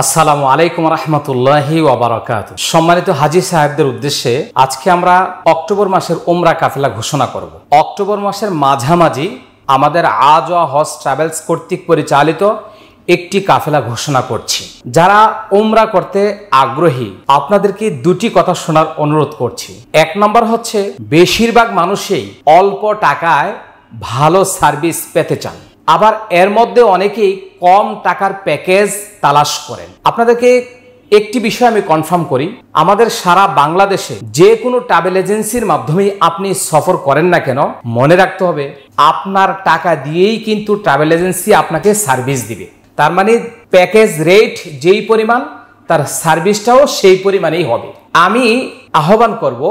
আসসালামু আলাইকুম রহমতুল্লাহি ওয়া বারাকাতুহু। সম্মানিত হাজী সাহেবদের উদ্দেশ্যে আজকে আমরা অক্টোবর মাসের উমরা কাফেলা ঘোষণা করব। অক্টোবর মাসের মাঝামাঝি আমাদের আজওয়া হজ ট্রাভেলস কর্তৃক পরিচালিত একটি কাফেলা ঘোষণা করছি। যারা উমরা করতে আগ্রহী আপনাদেরকে দুটি কথা শোনার অনুরোধ করছি। এক নম্বর হচ্ছে, বেশিরভাগ মানুষই অল্প টাকায় ভালো সার্ভিস পেতে চান, আবার এর মধ্যে অনেকেই কম টাকার প্যাকেজ তালাশ করেন। আপনাদেরকে একটি বিষয় আমি কনফার্ম করি, আমাদের সারা বাংলাদেশে যে কোনো ট্রাভেল এজেন্সির মাধ্যমে আপনি সফর করেন না কেন, মনে রাখতে হবে আপনার টাকা দিয়েই কিন্তু ট্রাভেল এজেন্সি আপনাকে সার্ভিস দিবে। তার মানে প্যাকেজ রেট যেই পরিমাণ, তার সার্ভিসটাও সেই পরিমাণেই হবে। আমি আহ্বান করব,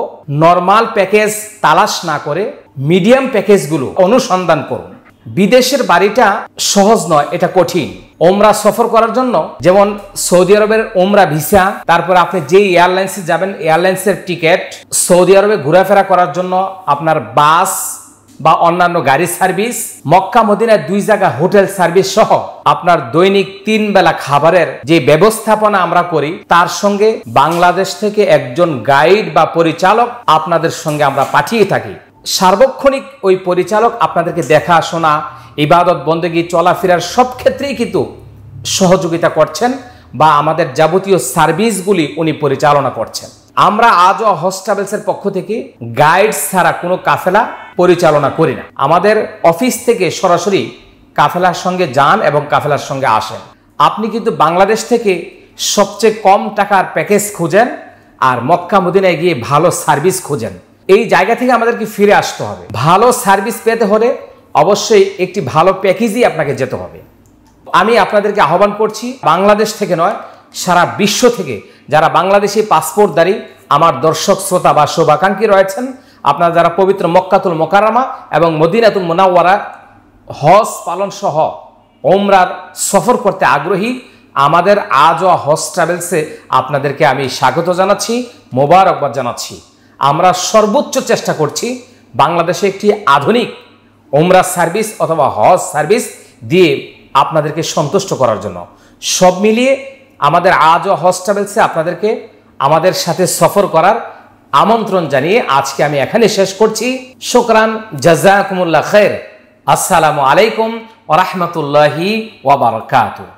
নরমাল প্যাকেজ তালাশ না করে মিডিয়াম প্যাকেজগুলো অনুসন্ধান করুন। বিদেশের বাড়িটা সহজ নয়, এটা কঠিন। ওমরা সফর করার জন্য যেমন সৌদি আরবের ওমরা ভিসা, তারপর আপনি যে এয়ারলাইন্সে যাবেন এয়ারলাইন্সের টিকিট, সৌদি আরবে ঘোরাফেরা করার জন্য আপনার বাস বা অন্যান্য গাড়ি সার্ভিস, মক্কা মদিনায় 2 জায়গা হোটেল সার্ভিস সহ আপনার দৈনিক 3 বেলা খাবারের যে ব্যবস্থাপনা আমরা করি, তার সঙ্গে বাংলাদেশ থেকে একজন গাইড বা পরিচালক আপনাদের সঙ্গে আমরা পাঠিয়ে থাকি। সার্বক্ষণিক ওই পরিচালক আপনাদেরকে দেখাশোনা, ইবাদত বন্দেগী, চলাফেরার সব ক্ষেত্রেই কিন্তু সহযোগিতা করছেন বা আমাদের যাবতীয় সার্ভিসগুলি উনি পরিচালনা করছেন। আমরা আজও হজ ট্রাভেলসের পক্ষ থেকে গাইড ছাড়া কোনো কাফেলা পরিচালনা করি না। আমাদের অফিস থেকে সরাসরি কাফেলার সঙ্গে যান এবং কাফেলার সঙ্গে আসেন। আপনি কিন্তু বাংলাদেশ থেকে সবচেয়ে কম টাকার প্যাকেজ খুঁজেন আর মক্কা মদিনায় গিয়ে ভালো সার্ভিস খুঁজেন। এই জায়গা থেকে আমাদেরকে ফিরে আসতে হবে। ভালো সার্ভিস পেতে হলে অবশ্যই একটি ভালো প্যাকেজই আপনাকে যেতে হবে। আমি আপনাদেরকে আহ্বান করছি, বাংলাদেশ থেকে নয়, সারা বিশ্ব থেকে যারা বাংলাদেশি পাসপোর্টধারী আমার দর্শক শ্রোতা বা শুভাকাঙ্ক্ষী রয়েছেন, আপনারা যারা পবিত্র মক্কাতুল মোকাররমা এবং মদিনাতুল মুনাওয়ারা হজ পালন সহ ওমরার সফর করতে আগ্রহী, আমাদের আজওয়া হজ ট্রাভেলসে আপনাদেরকে আমি স্বাগত জানাচ্ছি, মোবারকবাদ জানাচ্ছি। আমরা সর্বোচ্চ চেষ্টা করছি বাংলাদেশে একটি আধুনিক ওমরা সার্ভিস অথবা হজ সার্ভিস দিয়ে আপনাদেরকে সন্তুষ্ট করার জন্য। সব মিলিয়ে আমাদের আজওয়া হজ ট্রাভেলসে আপনাদেরকে আমাদের সাথে সফর করার আমন্ত্রণ জানিয়ে আজকে আমি এখানে শেষ করছি। শুকরান, জাযাকুমুল্লাহ খায়র। আসসালামু আলাইকুম ওয়া রাহমাতুল্লাহি ওয়া বারাকাতুহু।